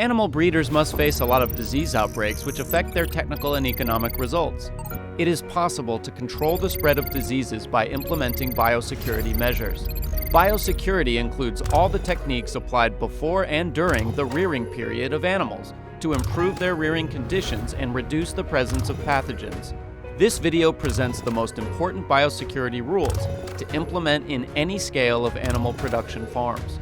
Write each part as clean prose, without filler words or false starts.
Animal breeders must face a lot of disease outbreaks which affect their technical and economic results. It is possible to control the spread of diseases by implementing biosecurity measures. Biosecurity includes all the techniques applied before and during the rearing period of animals to improve their rearing conditions and reduce the presence of pathogens. This video presents the most important biosecurity rules to implement in any scale of animal production farms.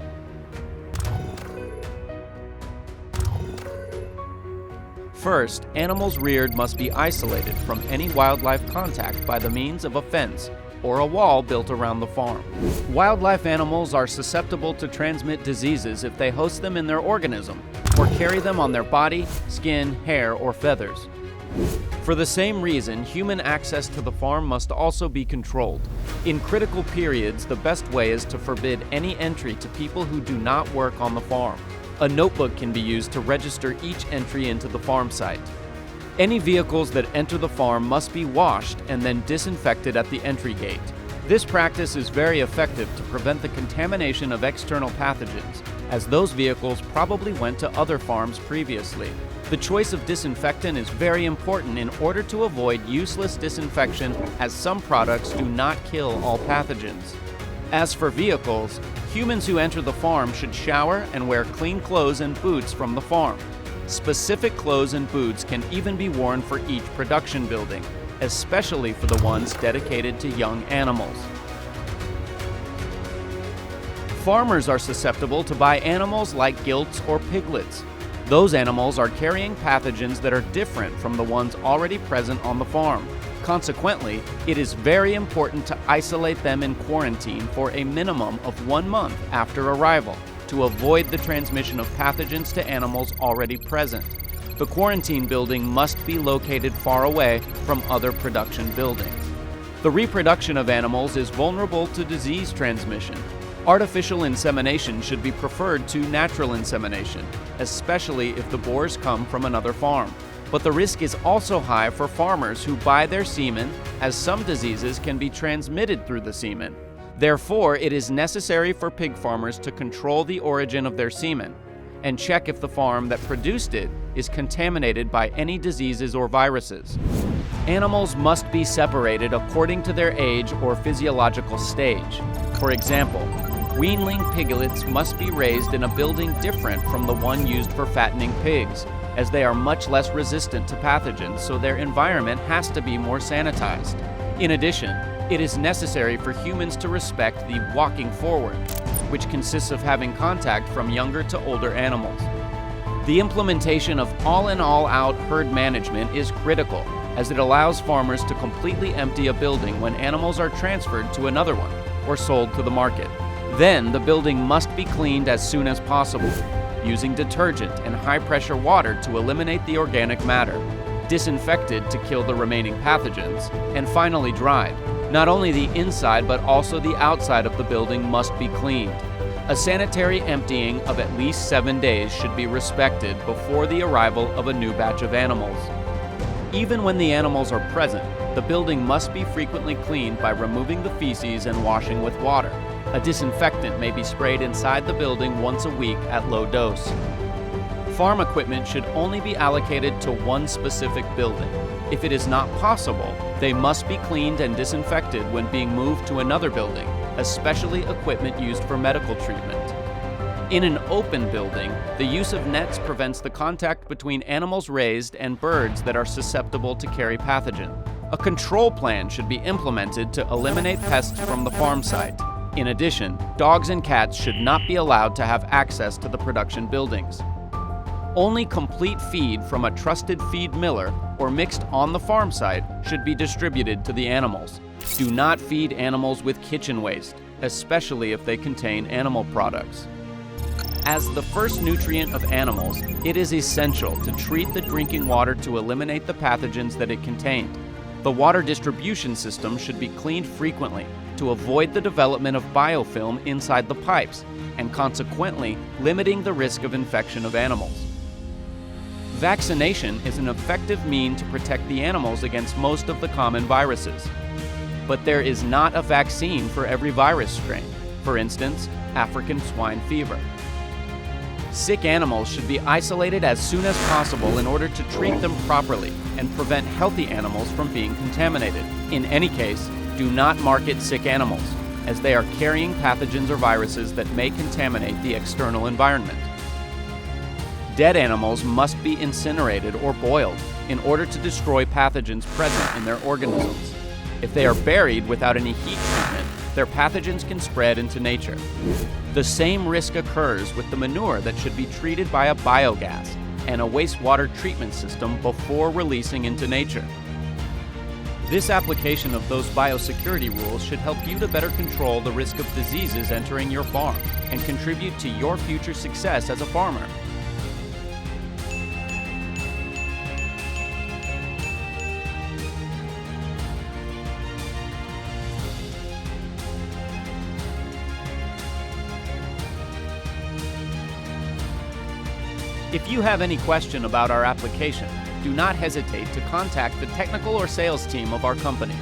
First, animals reared must be isolated from any wildlife contact by the means of a fence or a wall built around the farm. Wildlife animals are susceptible to transmit diseases if they host them in their organism or carry them on their body, skin, hair, or feathers. For the same reason, human access to the farm must also be controlled. In critical periods, the best way is to forbid any entry to people who do not work on the farm. A notebook can be used to register each entry into the farm site. Any vehicles that enter the farm must be washed and then disinfected at the entry gate. This practice is very effective to prevent the contamination of external pathogens, as those vehicles probably went to other farms previously. The choice of disinfectant is very important in order to avoid useless disinfection, as some products do not kill all pathogens. As for vehicles, humans who enter the farm should shower and wear clean clothes and boots from the farm. Specific clothes and boots can even be worn for each production building, especially for the ones dedicated to young animals. Farmers are susceptible to buy animals like gilts or piglets. Those animals are carrying pathogens that are different from the ones already present on the farm. Consequently, it is very important to isolate them in quarantine for a minimum of 1 month after arrival to avoid the transmission of pathogens to animals already present. The quarantine building must be located far away from other production buildings. The reproduction of animals is vulnerable to disease transmission. Artificial insemination should be preferred to natural insemination, especially if the boars come from another farm. But the risk is also high for farmers who buy their semen, as some diseases can be transmitted through the semen. Therefore, it is necessary for pig farmers to control the origin of their semen and check if the farm that produced it is contaminated by any diseases or viruses. Animals must be separated according to their age or physiological stage. For example, weanling piglets must be raised in a building different from the one used for fattening pigs, as they are much less resistant to pathogens, so their environment has to be more sanitized. In addition, it is necessary for humans to respect the walking forward, which consists of having contact from younger to older animals. The implementation of all-in-all-out herd management is critical, as it allows farmers to completely empty a building when animals are transferred to another one or sold to the market. Then the building must be cleaned as soon as possible, using detergent and high-pressure water to eliminate the organic matter, disinfected to kill the remaining pathogens, and finally dried. Not only the inside but also the outside of the building must be cleaned. A sanitary emptying of at least 7 days should be respected before the arrival of a new batch of animals. Even when the animals are present, the building must be frequently cleaned by removing the feces and washing with water. A disinfectant may be sprayed inside the building once a week at low dose. Farm equipment should only be allocated to one specific building. If it is not possible, they must be cleaned and disinfected when being moved to another building, especially equipment used for medical treatment. In an open building, the use of nets prevents the contact between animals raised and birds that are susceptible to carry pathogen. A control plan should be implemented to eliminate pests from the farm site. In addition, dogs and cats should not be allowed to have access to the production buildings. Only complete feed from a trusted feed miller or mixed on the farm site should be distributed to the animals. Do not feed animals with kitchen waste, especially if they contain animal products. As the first nutrient of animals, it is essential to treat the drinking water to eliminate the pathogens that it contained. The water distribution system should be cleaned frequently to avoid the development of biofilm inside the pipes and consequently limiting the risk of infection of animals. Vaccination is an effective means to protect the animals against most of the common viruses. But there is not a vaccine for every virus strain, for instance, African swine fever. Sick animals should be isolated as soon as possible in order to treat them properly and prevent healthy animals from being contaminated. In any case, do not market sick animals, as they are carrying pathogens or viruses that may contaminate the external environment. Dead animals must be incinerated or boiled in order to destroy pathogens present in their organisms. If they are buried without any heat treatment, their pathogens can spread into nature. The same risk occurs with the manure that should be treated by a biogas and a wastewater treatment system before releasing into nature. This application of those biosecurity rules should help you to better control the risk of diseases entering your farm and contribute to your future success as a farmer. If you have any question about our application, do not hesitate to contact the technical or sales team of our company.